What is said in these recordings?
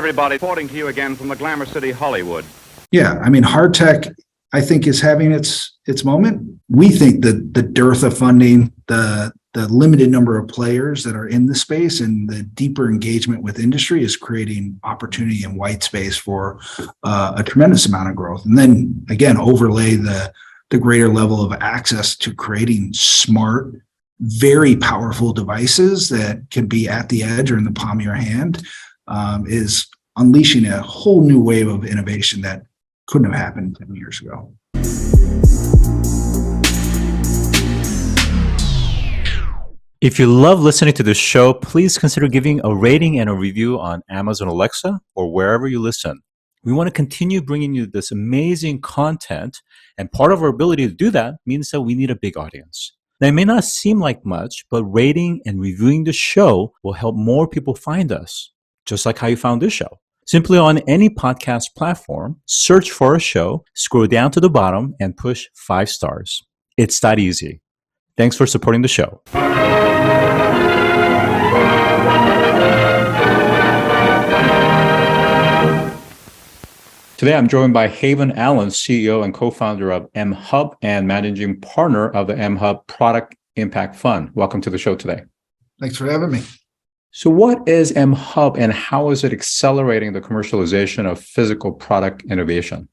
everybody. Reporting to you again from the Glamour City, Hollywood. Yeah, I mean, hardtech, I think, is having its moment. We think that the dearth of funding, the limited number of players that are in the space, and the deeper engagement with industry is creating opportunity and white space for a tremendous amount of growth. And then again, overlay the greater level of access to creating smart, very powerful devices that can be at the edge or in the palm of your hand, is unleashing a whole new wave of innovation that couldn't have happened 10 years ago. If you love listening to this show, please consider giving a rating and a review on Amazon Alexa or wherever you listen. We want to continue bringing you this amazing content, and part of our ability to do that means that we need a big audience. Now, it may not seem like much, but rating and reviewing the show will help more people find us, just like how you found this show. Simply on any podcast platform, search for a show, scroll down to the bottom, and push 5 stars. It's that easy. Thanks for supporting the show. Today, I'm joined by Haven Allen, CEO and co-founder of mHUB and managing partner of the mHUB Product Impact Fund. Welcome to the show today. Thanks for having me. So what is mHUB and how is it accelerating the commercialization of physical product innovation?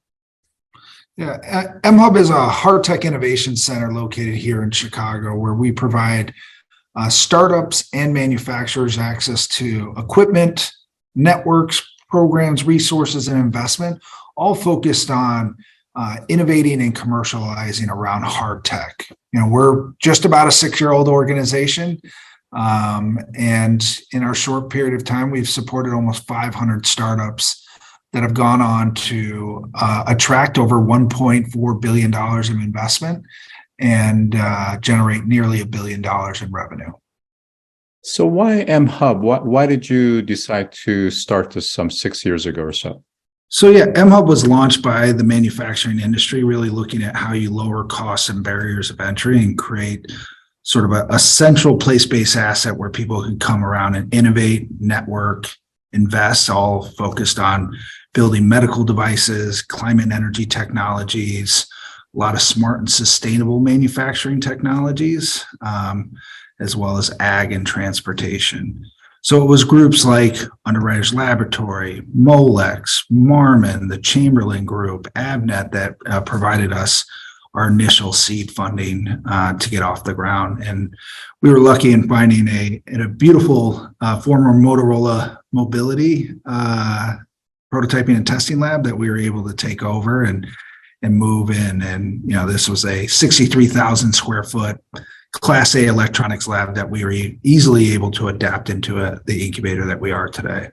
Yeah, mHUB is a hardtech innovation center located here in Chicago, where we provide startups and manufacturers access to equipment, networks, programs, resources, and investment, all focused on innovating and commercializing around hardtech. You know, we're just about a 6-year-old organization. And in our short period of time, we've supported almost 500 startups that have gone on to attract over $1.4 billion in investment and generate nearly $1 billion in revenue. So why mHUB? Why did you decide to start this some 6 years ago or so? So yeah, mHUB was launched by the manufacturing industry, really looking at how you lower costs and barriers of entry and create sort of a central place-based asset where people can come around and innovate, network, invest, all focused on building medical devices, climate and energy technologies, a lot of smart and sustainable manufacturing technologies, as well as ag and transportation. So it was groups like Underwriters Laboratory, Molex, Marmon, the Chamberlain Group, Avnet that provided us our initial seed funding to get off the ground. And we were lucky in finding a beautiful former Motorola mobility prototyping and testing lab that we were able to take over and move in. And, you know, this was a 63,000 square foot Class A electronics lab that we were easily able to adapt into the incubator that we are today.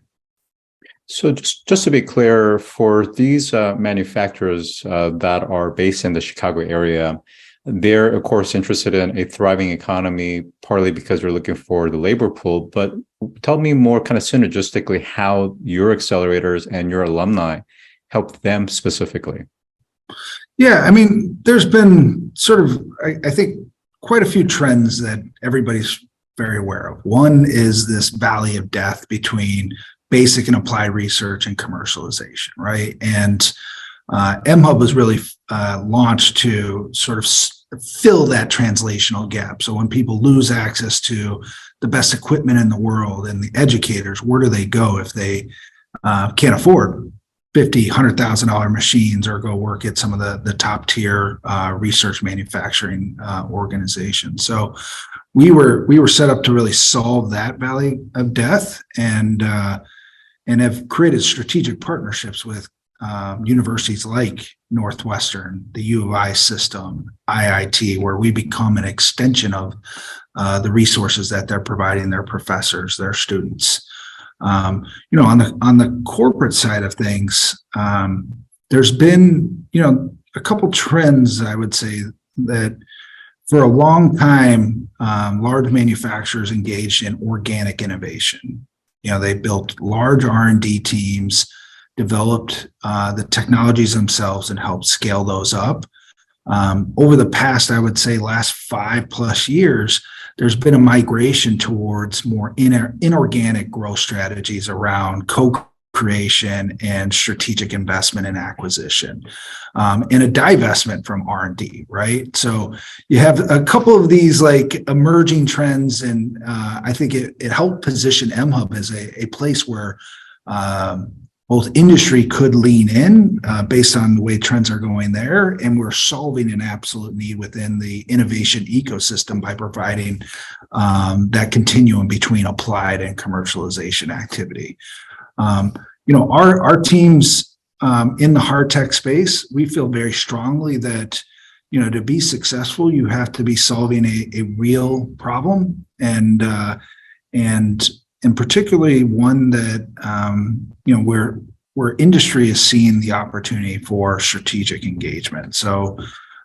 So just to be clear, for these manufacturers that are based in the Chicago area, they're, of course, interested in a thriving economy, partly because they're looking for the labor pool. But tell me more kind of synergistically how your accelerators and your alumni help them specifically. Yeah, I mean, there's been sort of, I think, quite a few trends that everybody's very aware of. One is this valley of death between basic and applied research and commercialization, right? And mHUB was really launched to sort of fill that translational gap. So when people lose access to the best equipment in the world and the educators, where do they go if they can't afford $50,000, $100,000 machines or go work at some of the top tier research manufacturing organizations? So we were set up to really solve that valley of death and have created strategic partnerships with universities like Northwestern, the U of I system, IIT, where we become an extension of the resources that they're providing their professors, their students. On the corporate side of things, there's been, a couple trends, I would say, that for a long time, large manufacturers engaged in organic innovation. They built large R&D teams, developed the technologies themselves, and helped scale those up. Over the past, I would say, last 5+ years, there's been a migration towards more inorganic growth strategies around creation and strategic investment and acquisition, and a divestment from R&D, right? So you have a couple of these like emerging trends, and I think it helped position mHUB as a place where both industry could lean in based on the way trends are going there, and we're solving an absolute need within the innovation ecosystem by providing that continuum between applied and commercialization activity. Our teams in the hardtech space, we feel very strongly that, to be successful, you have to be solving a real problem, and particularly one that, where industry is seeing the opportunity for strategic engagement. So,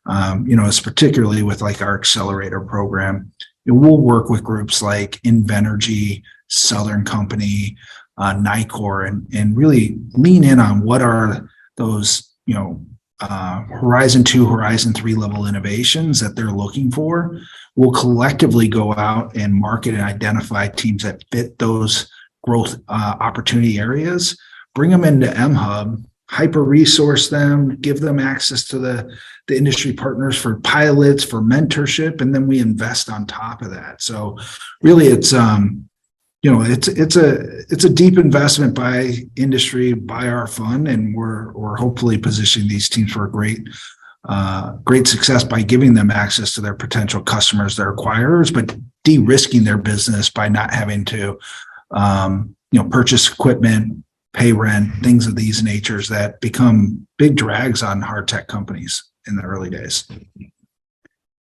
it's particularly with like our accelerator program, we'll work with groups like Invenergy, Southern Company, Nicor, and really lean in on what are those, Horizon 2, Horizon 3 level innovations that they're looking for. We'll collectively go out and market and identify teams that fit those growth opportunity areas, bring them into mHUB, hyper-resource them, give them access to the industry partners for pilots, for mentorship, and then we invest on top of that. So really it's it's a deep investment by industry, by our fund, and we're hopefully positioning these teams for a great success by giving them access to their potential customers, their acquirers, but de-risking their business by not having to purchase equipment, pay rent, things of these natures that become big drags on hard tech companies in the early days.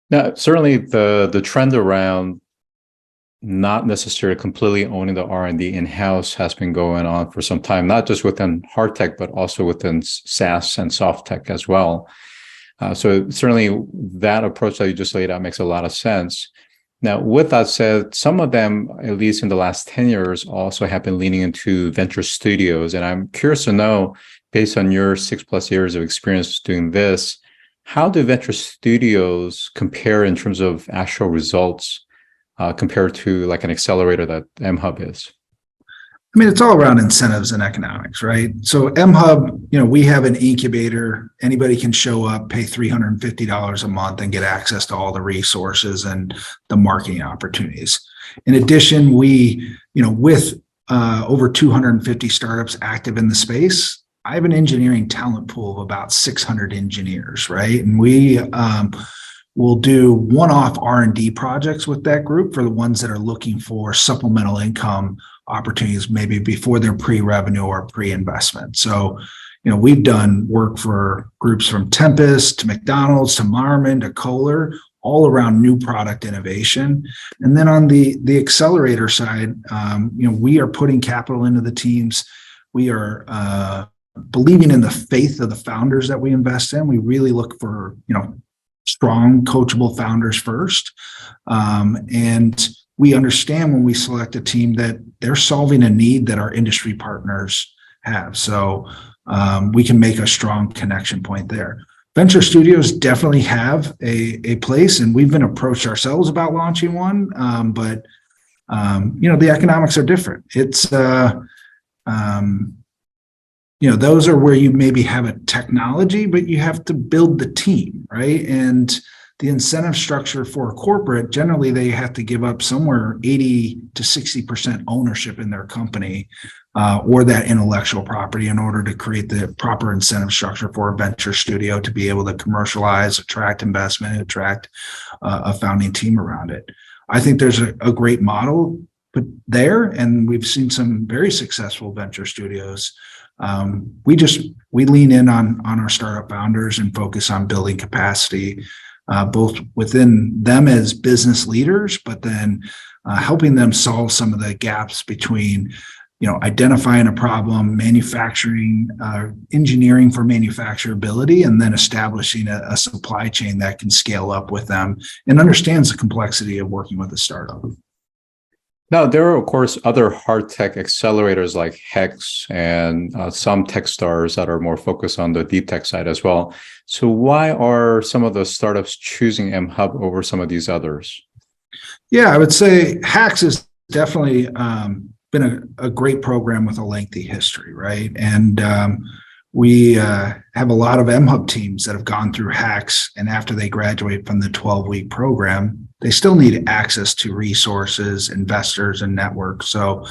Now, certainly the trend around not necessarily completely owning the R&D in-house has been going on for some time, not just within hard tech, but also within SaaS and soft tech as well. So certainly that approach that you just laid out makes a lot of sense. Now, with that said, some of them, at least in the last 10 years, also have been leaning into venture studios. And I'm curious to know, based on your 6+ years of experience doing this, how do venture studios compare in terms of actual results compared to like an accelerator that mHUB is? I mean, it's all around incentives and economics, right? So mHUB, we have an incubator. Anybody can show up, pay $350 a month and get access to all the resources and the marketing opportunities. In addition, we, with over 250 startups active in the space, I have an engineering talent pool of about 600 engineers, right? And we will do one-off R&D projects with that group for the ones that are looking for supplemental income opportunities, maybe before their pre-revenue or pre-investment. So, we've done work for groups from Tempest to McDonald's to Marmon to Kohler, all around new product innovation. And then on the accelerator side, we are putting capital into the teams. We are believing in the faith of the founders that we invest in. We really look for, strong, coachable founders first. And we understand when we select a team that they're solving a need that our industry partners have. So we can make a strong connection point there. Venture studios definitely have a place, and we've been approached ourselves about launching one. But the economics are different. It's, those are where you maybe have a technology, but you have to build the team, right? And the incentive structure for a corporate, generally they have to give up somewhere 80 to 60% ownership in their company or that intellectual property in order to create the proper incentive structure for a venture studio to be able to commercialize, attract investment, and attract a founding team around it. I think there's a great model put there, and we've seen some very successful venture studios. We lean in on our startup founders and focus on building capacity, both within them as business leaders, but then helping them solve some of the gaps between, identifying a problem, manufacturing, engineering for manufacturability, and then establishing a supply chain that can scale up with them and understands the complexity of working with a startup. Now, there are, of course, other hard tech accelerators like Hex and some Techstars that are more focused on the deep tech side as well. So why are some of the startups choosing mHUB over some of these others? Yeah, I would say Hex is definitely been a great program with a lengthy history, right? And we have a lot of mHUB teams that have gone through hacks, and after they graduate from the 12-week program, they still need access to resources, investors, and networks. So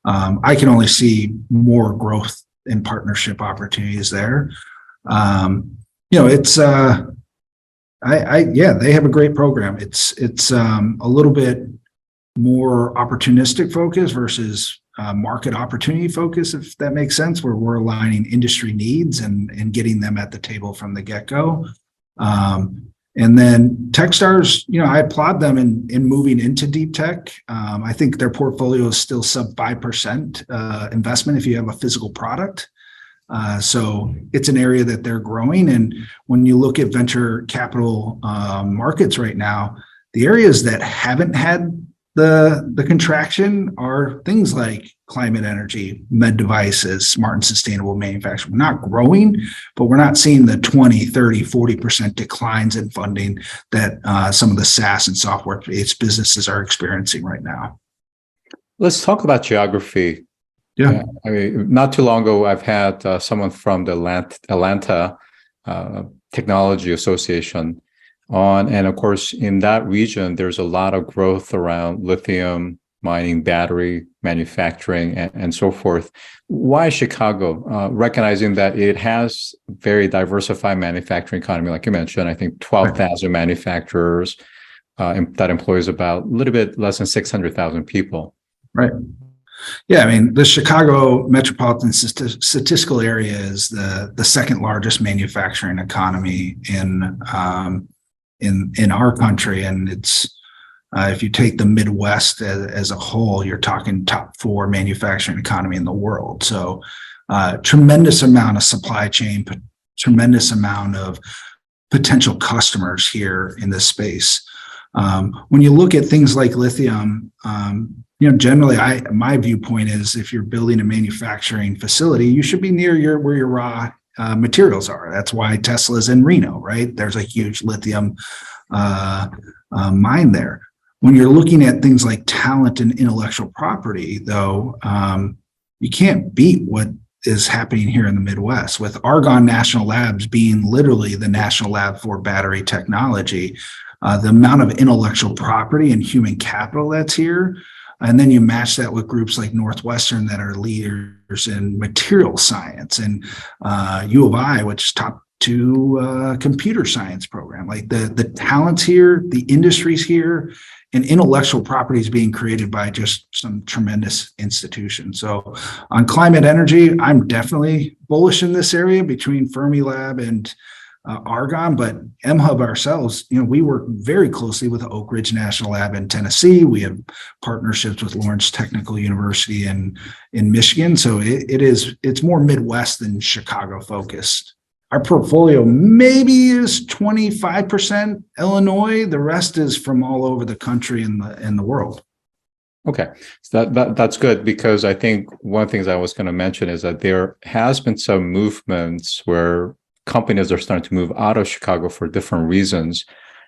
I can only see more growth and partnership opportunities there. It's they have a great program. It's a little bit more opportunistic focus versus market opportunity focus, if that makes sense, where we're aligning industry needs and getting them at the table from the get-go. And then Techstars, I applaud them in moving into deep tech. I think their portfolio is still sub 5% investment if you have a physical product. So it's an area that they're growing. And when you look at venture capital markets right now, the areas that haven't had the contraction are things like climate energy, med devices, smart and sustainable manufacturing. We're not growing, but we're not seeing the 20, 30, 40% declines in funding that some of the SaaS and software-based businesses are experiencing right now. Let's talk about geography. Yeah. I mean, not too long ago, I've had someone from the Atlanta Technology Association on, and of course, in that region, there's a lot of growth around lithium mining, battery manufacturing, and so forth. Why Chicago? Recognizing that it has very diversified manufacturing economy, like you mentioned, I think 12,000 manufacturers that employs about a little bit less than 600,000 people. Right. Yeah, I mean, the Chicago metropolitan statistical area is the second largest manufacturing economy in our country, and it's if you take the Midwest as a whole, you're talking top 4 manufacturing economy in the world. So, tremendous amount of supply chain, tremendous amount of potential customers here in this space. When you look at things like lithium, generally, my viewpoint is if you're building a manufacturing facility, you should be near where your raw materials are. That's why Tesla's in Reno, right? There's a huge lithium mine there. When you're looking at things like talent and intellectual property, though, you can't beat what is happening here in the Midwest, with Argonne National Labs being literally the national lab for battery technology. The amount of intellectual property and human capital that's here. And then you match that with groups like Northwestern that are leaders in material science, and U of I, which is top 2 computer science program. Like the talent's here, the industry's here, and intellectual property is being created by just some tremendous institutions. So on climate energy, I'm definitely bullish in this area between Fermilab and Argonne, but mHUB ourselves, we work very closely with Oak Ridge National Lab in Tennessee. We have partnerships with Lawrence Technical University in Michigan. So it's more Midwest than Chicago focused. Our portfolio maybe is 25% Illinois. The rest is from all over the country and the world. Okay, so that's good, because I think one of the things I was going to mention is that there has been some movements where companies are starting to move out of Chicago for different reasons.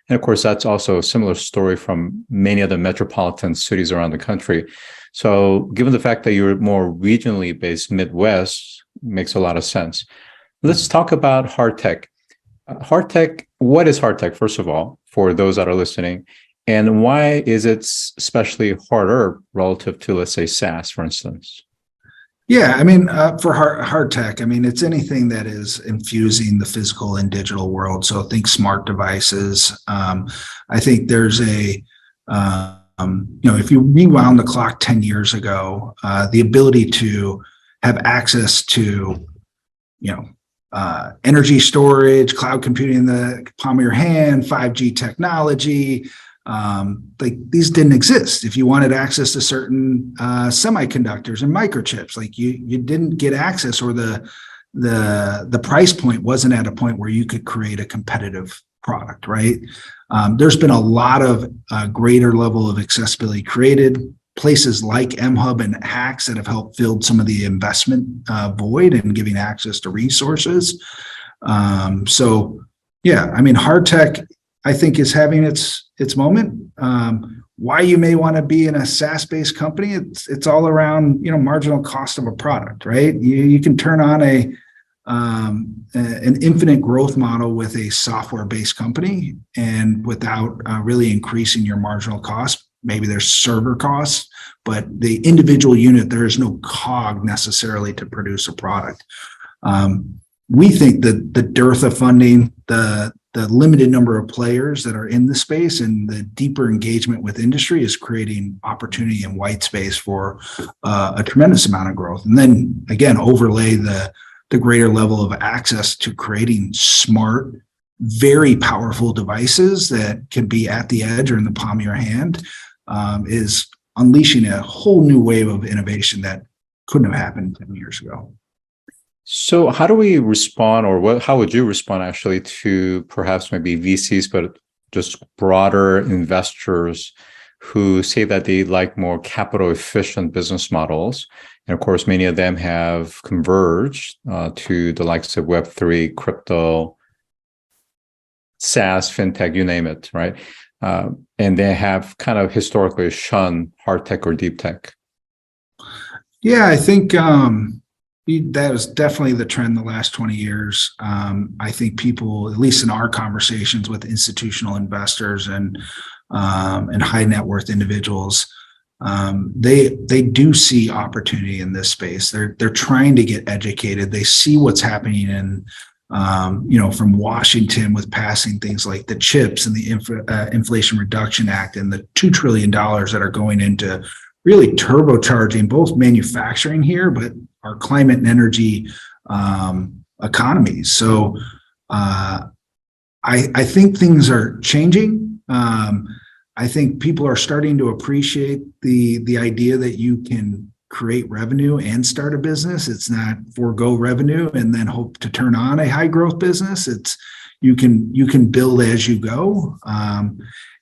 And of course, that's also a similar story from many other metropolitan cities around the country. So given the fact that you're more regionally based Midwest, makes a lot of sense. Let's talk about hardtech. Hardtech, what is hardtech, first of all, for those that are listening? And why is it especially harder relative to, let's say, SaaS, for instance? Yeah, I mean, for hard tech, I mean, it's anything that is infusing the physical and digital world. So think smart devices. I think there's if you rewound the clock 10 years ago, the ability to have access to, energy storage, cloud computing in the palm of your hand, 5G technology, like these didn't exist. If you wanted access to certain semiconductors and microchips, like you didn't get access, or the price point wasn't at a point where you could create a competitive product, right? There's been a lot of greater level of accessibility created. Places like mHUB and hacks that have helped fill some of the investment void and giving access to resources. So yeah, I mean, hard tech, I think, is having its its moment. Why you may want to be in a SaaS-based company, it's all around, marginal cost of a product, right? You can turn on an infinite growth model with a software-based company, and without really increasing your marginal cost. Maybe there's server costs, but the individual unit, there is no cog necessarily to produce a product. We think that the dearth of funding, the limited number of players that are in the space, and the deeper engagement with industry is creating opportunity and white space for a tremendous amount of growth. And then again, overlay the greater level of access to creating smart, very powerful devices that can be at the edge or in the palm of your hand, is unleashing a whole new wave of innovation that couldn't have happened 10 years ago. So how do we respond, or how would you respond actually to perhaps maybe VCs, but just broader investors who say that they like more capital efficient business models? And of course, many of them have converged to the likes of Web3, crypto, SaaS, fintech, you name it, right? And they have kind of historically shunned hard tech or deep tech. Yeah, I think that was definitely the trend the last 20 years. I think people, at least in our conversations with institutional investors and high net worth individuals, they do see opportunity in this space. They're trying to get educated. They see what's happening in, from Washington with passing things like the CHIPS and the Inflation Reduction Act, and the $2 trillion that are going into really turbocharging both manufacturing here, but our climate and energy economies. So I think things are changing. I think people are starting to appreciate the idea that you can create revenue and start a business. It's not forego revenue and then hope to turn on a high growth business. It's you can build as you go.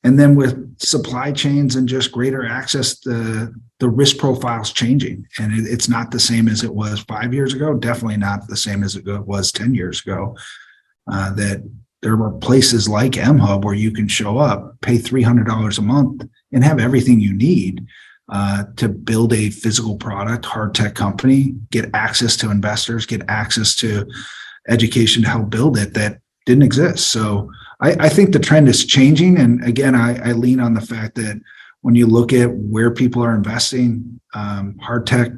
And then with supply chains and just greater access, the risk profile is changing, and it's not the same as it was 5 years ago. Definitely not the same as it was 10 years ago. That there were places like mHUB where you can show up, pay $300 a month, and have everything you need to build a physical product, hard tech company, get access to investors, get access to education to help build it, that didn't exist. So I think the trend is changing. And again, I lean on the fact that when you look at where people are investing, hard tech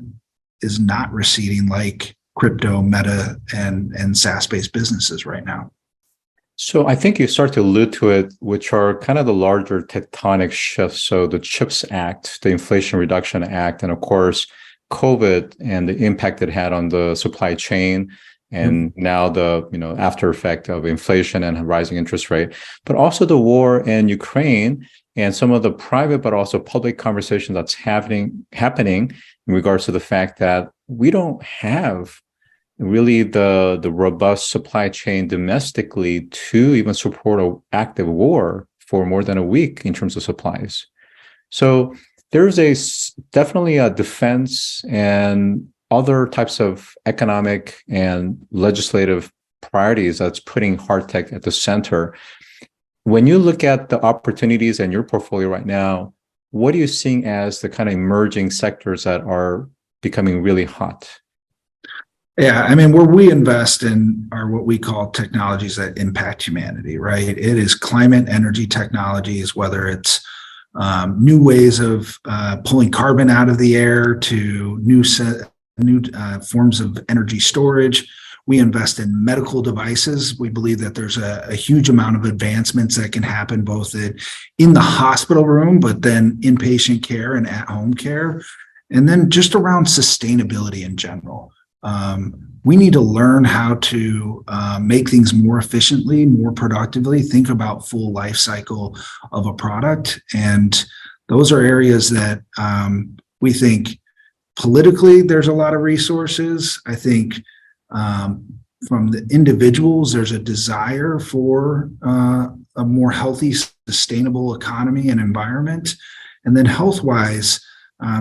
is not receding like crypto, meta, and SaaS-based businesses right now. So I think you start to allude to it, which are kind of the larger tectonic shifts. So the CHIPS Act, the Inflation Reduction Act, and of course, COVID and the impact it had on the supply chain, and now the after effect of inflation and rising interest rate, but also the war in Ukraine and some of the private but also public conversation that's happening in regards to the fact that we don't have really the robust supply chain domestically to even support an active war for more than a week in terms of supplies. So there's definitely a defense and other types of economic and legislative priorities that's putting hard tech at the center. When you look at the opportunities in your portfolio right now, what are you seeing as the kind of emerging sectors that are becoming really hot? Yeah, I mean, where we invest in are what we call technologies that impact humanity, right? It is climate energy technologies, whether it's new ways of pulling carbon out of the air to new forms of energy storage. We invest in medical devices. We believe that there's a huge amount of advancements that can happen both in the hospital room, but then inpatient care and at-home care, and then just around sustainability in general. We need to learn how to make things more efficiently, more productively, think about full life cycle of a product. And those are areas that we think politically there's a lot of resources. I think from the individuals, there's a desire for a more healthy, sustainable economy and environment. And then health-wise,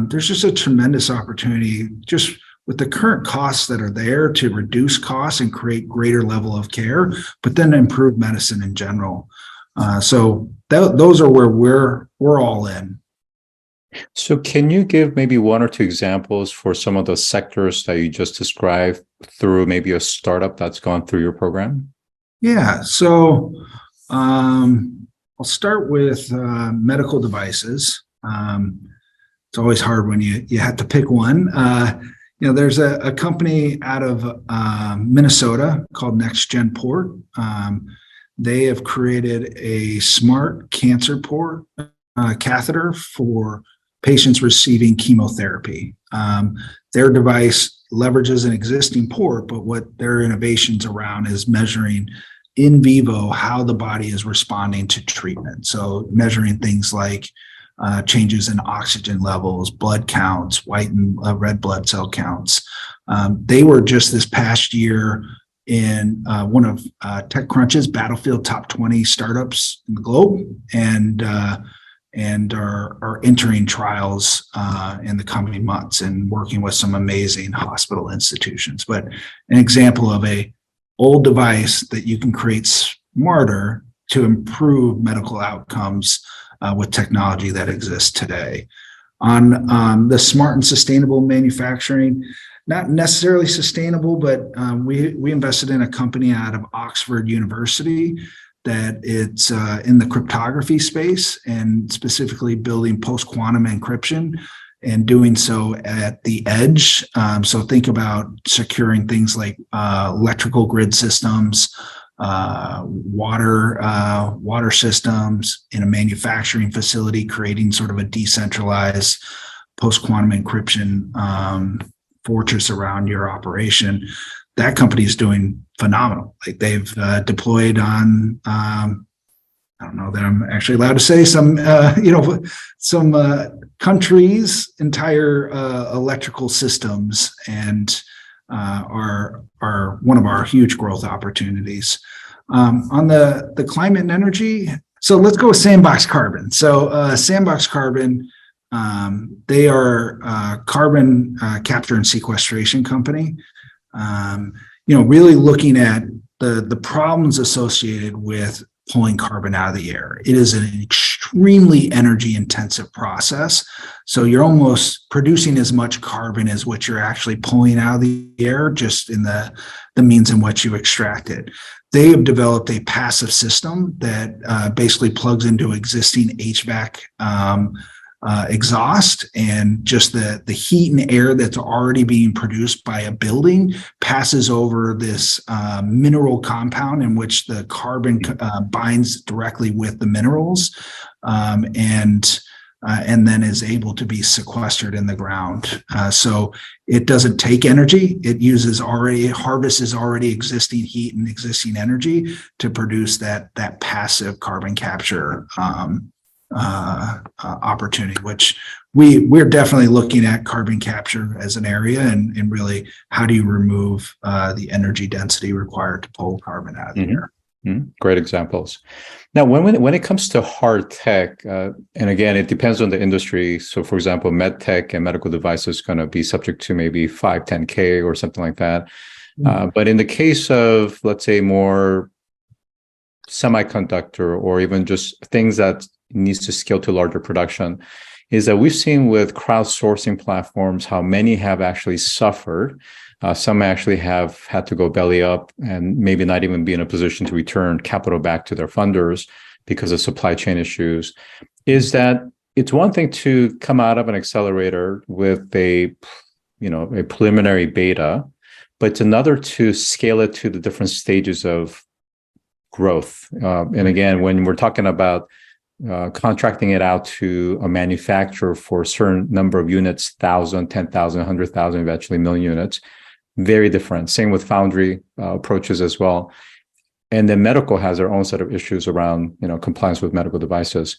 there's just a tremendous opportunity just with the current costs that are there to reduce costs and create greater level of care, but then improve medicine in general. So those are where we're all in. So can you give maybe one or two examples for some of the sectors that you just described through maybe a startup that's gone through your program? Yeah. So I'll start with medical devices. It's always hard when you have to pick one. There's a company out of Minnesota called Next Gen Port. They have created a smart cancer port catheter for patients receiving chemotherapy. Their device leverages an existing port, but what their innovations around is measuring in vivo how the body is responding to treatment. So measuring things like changes in oxygen levels, blood counts, white and red blood cell counts. They were just this past year in one of TechCrunch's Battlefield Top 20 startups in the globe, and are entering trials in the coming months and working with some amazing hospital institutions. But an example of a old device that you can create smarter to improve medical outcomes with technology that exists today. On the smart and sustainable manufacturing, not necessarily sustainable, but we invested in a company out of Oxford University that it's in the cryptography space, and specifically building post-quantum encryption and doing so at the edge. So think about securing things like electrical grid systems, water systems in a manufacturing facility, creating sort of a decentralized post-quantum encryption fortress around your operation. That company is doing phenomenal. Like they've deployed on, I don't know that I'm actually allowed to say, some countries' entire electrical systems, and are one of our huge growth opportunities. On the climate and energy, so let's go with Sandbox Carbon. So Sandbox Carbon, they are a carbon capture and sequestration company. Really looking at the problems associated with pulling carbon out of the air. It is an extremely energy intensive process. So you're almost producing as much carbon as what you're actually pulling out of the air, just in the means in which you extract it. They have developed a passive system that basically plugs into existing HVAC exhaust, and just the heat and air that's already being produced by a building passes over this mineral compound in which the carbon binds directly with the minerals, and then is able to be sequestered in the ground. So it doesn't take energy. It harvests already existing heat and existing energy to produce that passive carbon capture opportunity, which we're definitely looking at carbon capture as an area, and really how do you remove the energy density required to pull carbon out of the air. Mm-hmm. Great examples. Now, when it comes to hard tech, and again, it depends on the industry. So, for example, med tech and medical devices is going to be subject to maybe 510K or something like that. But in the case of, let's say, more semiconductor, or even just things that needs to scale to larger production, is that we've seen with crowdsourcing platforms how many have actually suffered. Some actually have had to go belly up and maybe not even be in a position to return capital back to their funders because of supply chain issues. Is that it's one thing to come out of an accelerator with a preliminary beta, but it's another to scale it to the different stages of growth. And again, when we're talking about contracting it out to a manufacturer for a certain number of units, 1,000, 10,000, 100,000, eventually million units, very different. Same with foundry approaches as well. And then medical has their own set of issues around, compliance with medical devices.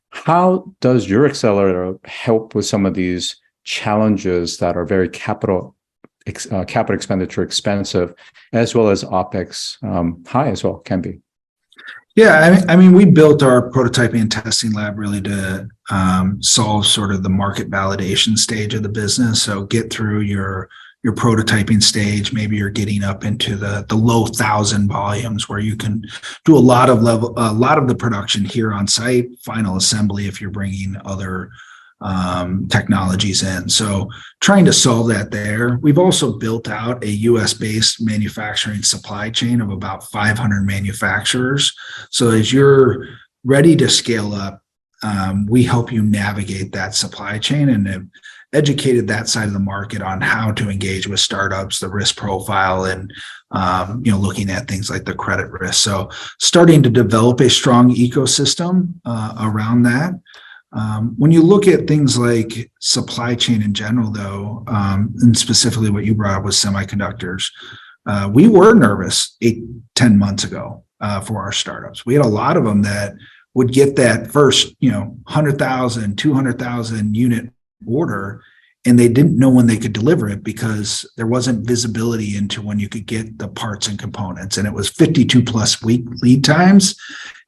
How does your accelerator help with some of these challenges that are very capital expenditure expensive, as well as OpEx high as well can be? Yeah, I mean, we built our prototyping and testing lab really to solve sort of the market validation stage of the business. So get through your your prototyping stage. Maybe you're getting up into the low 1,000 volumes where you can do a lot of the production here on site, final assembly if you're bringing other technologies in. So trying to solve that there. We've also built out a US based manufacturing supply chain of about 500 manufacturers. So as you're ready to scale up, we help you navigate that supply chain and have educated that side of the market on how to engage with startups, the risk profile, and looking at things like the credit risk. So starting to develop a strong ecosystem around that. When you look at things like supply chain in general, though, and specifically what you brought up with semiconductors, we were nervous 8-10 months ago for our startups. We had a lot of them that would get that first, 100,000, 200,000 unit order, and they didn't know when they could deliver it because there wasn't visibility into when you could get the parts and components. And it was 52 plus week lead times.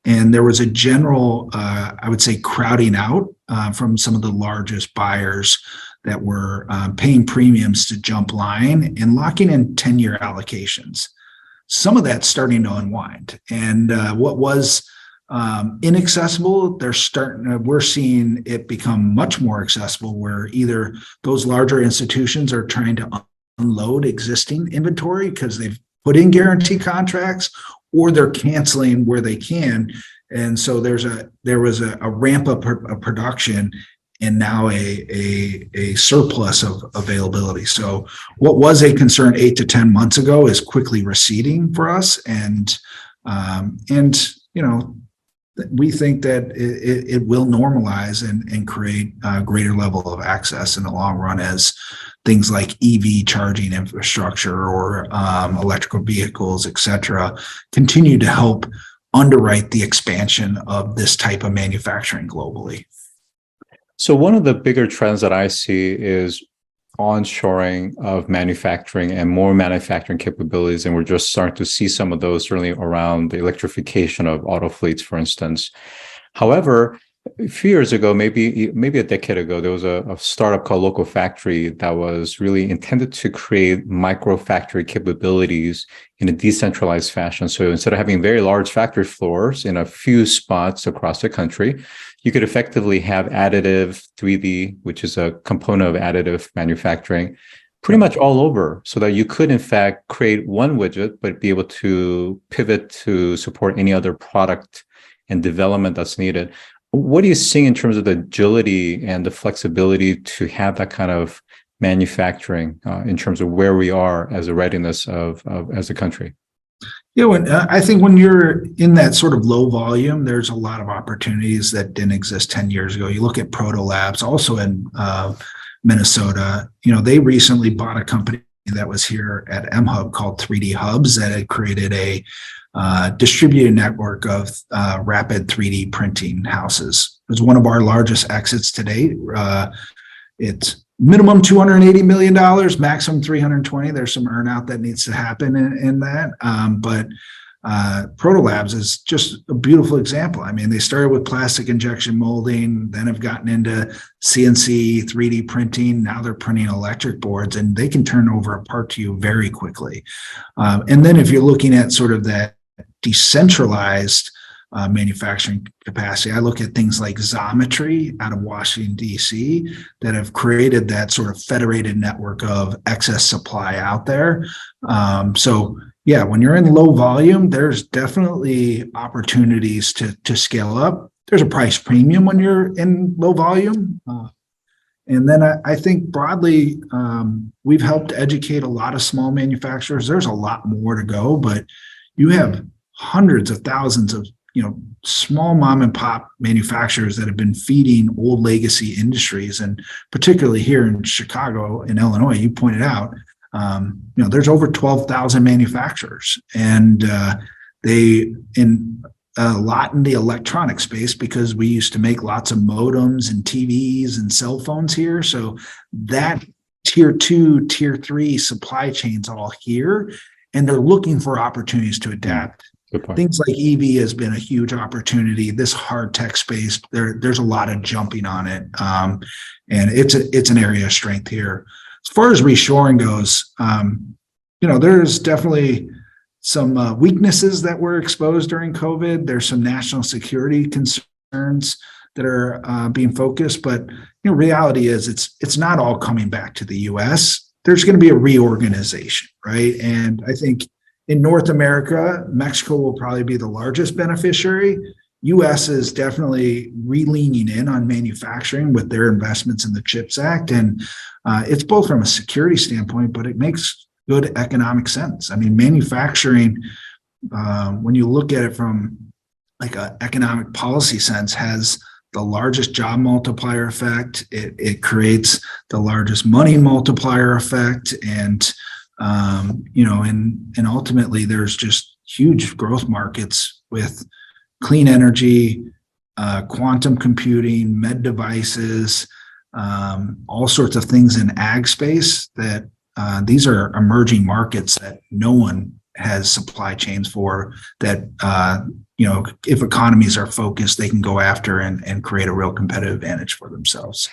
And there was a general, I would say, crowding out from some of the largest buyers that were paying premiums to jump line and locking in 10-year allocations. Some of that's starting to unwind. And what was inaccessible, we're seeing it become much more accessible, where either those larger institutions are trying to unload existing inventory because they've put in guarantee contracts, or they're canceling where they can. And so there was a ramp up of production and now a surplus of availability. So what was a concern 8 to 10 months ago is quickly receding for us. And we think that it will normalize and create a greater level of access in the long run as things like EV charging infrastructure or electrical vehicles, et cetera, continue to help underwrite the expansion of this type of manufacturing globally. So one of the bigger trends that I see is onshoring of manufacturing and more manufacturing capabilities. And we're just starting to see some of those certainly around the electrification of auto fleets, for instance. However, a few years ago, maybe a decade ago, there was a startup called Local Factory that was really intended to create micro factory capabilities in a decentralized fashion. So instead of having very large factory floors in a few spots across the country, you could effectively have additive 3D, which is a component of additive manufacturing, pretty much all over, so that you could in fact create one widget, but be able to pivot to support any other product and development that's needed. What are you seeing in terms of the agility and the flexibility to have that kind of manufacturing in terms of where we are as a readiness of as a country? I think when you're in that sort of low volume, there's a lot of opportunities that didn't exist 10 years ago. You look at Proto Labs, also in Minnesota. They recently bought a company that was here at mHUB called 3D Hubs that had created a distributed network of rapid 3D printing houses. It was one of our largest exits to date. It's minimum $280 million, maximum $320 million. There's some earnout that needs to happen in that. But Proto Labs is just a beautiful example. I mean, they started with plastic injection molding, then have gotten into CNC, 3D printing. Now they're printing electric boards, and they can turn over a part to you very quickly. And then if you're looking at sort of that decentralized manufacturing capacity, I look at things like Xometry out of Washington, D.C., that have created that sort of federated network of excess supply out there. When you're in low volume, there's definitely opportunities to scale up. There's a price premium when you're in low volume. And then I think broadly, we've helped educate a lot of small manufacturers. There's a lot more to go, but you have hundreds of thousands of small mom and pop manufacturers that have been feeding old legacy industries, and particularly here in Chicago, in Illinois, you pointed out, there's over 12,000 manufacturers, and they in a lot in the electronic space, because we used to make lots of modems and TVs and cell phones here. So that tier 2, tier 3 supply chains all here, and they're looking for opportunities to adapt. Things like EV has been a huge opportunity. This hard tech space, there's a lot of jumping on it, and it's an area of strength here. As far as reshoring goes, there's definitely some weaknesses that were exposed during COVID. There's some national security concerns that are being focused, but reality is it's not all coming back to the U.S. There's going to be a reorganization, right? And I think in North America, Mexico will probably be the largest beneficiary. U.S. is definitely leaning in on manufacturing with their investments in the CHIPS Act, and it's both from a security standpoint, but it makes good economic sense. I mean, manufacturing, when you look at it from like an economic policy sense, has the largest job multiplier effect. It creates the largest money multiplier effect, and and ultimately there's just huge growth markets with clean energy, quantum computing, med devices, all sorts of things in ag space that these are emerging markets that no one has supply chains for that, if economies are focused, they can go after and create a real competitive advantage for themselves.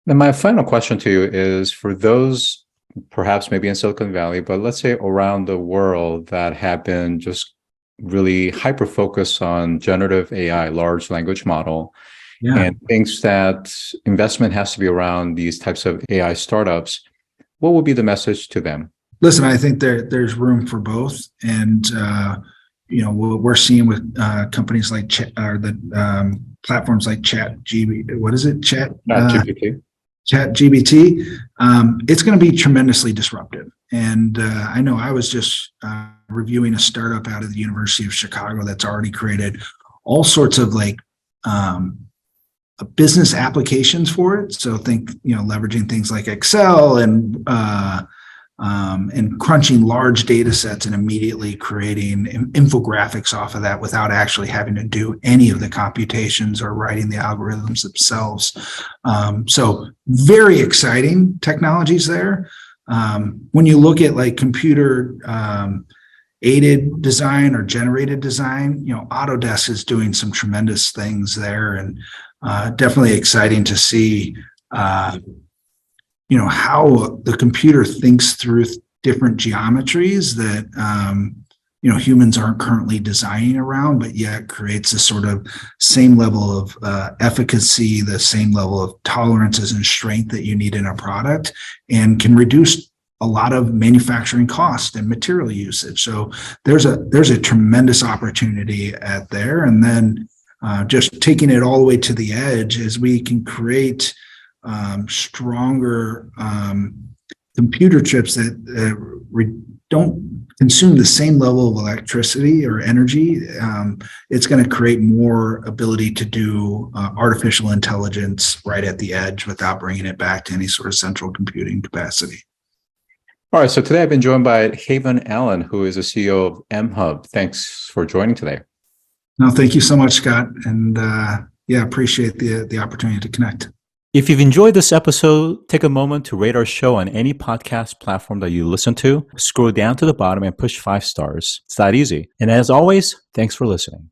And my final question to you is for those perhaps maybe in Silicon Valley, but let's say around the world that have been just really hyper-focused on generative AI, large language model, and thinks that investment has to be around these types of AI startups, what would be the message to them? Listen, I think there's room for both. And, what we're seeing with companies like platforms like ChatGPT. It's going to be tremendously disruptive. And I know I was just reviewing a startup out of the University of Chicago that's already created all sorts of business applications for it. So think, leveraging things like Excel and crunching large data sets and immediately creating infographics off of that without actually having to do any of the computations or writing the algorithms themselves. So very exciting technologies there. When you look at computer aided design or generated design, Autodesk is doing some tremendous things there, and definitely exciting to see how the computer thinks through different geometries that humans aren't currently designing around, but yet creates a sort of same level of efficacy, the same level of tolerances and strength that you need in a product, and can reduce a lot of manufacturing cost and material usage. So there's a tremendous opportunity at there. And then just taking it all the way to the edge as we can create stronger computer chips that don't consume the same level of electricity or energy. It's going to create more ability to do artificial intelligence right at the edge without bringing it back to any sort of central computing capacity. All right. So today I've been joined by Haven Allen, who is the CEO of mHUB. Thanks for joining today. No, thank you so much, Scott. And appreciate the opportunity to connect. If you've enjoyed this episode, take a moment to rate our show on any podcast platform that you listen to. Scroll down to the bottom and push 5 stars. It's that easy. And as always, thanks for listening.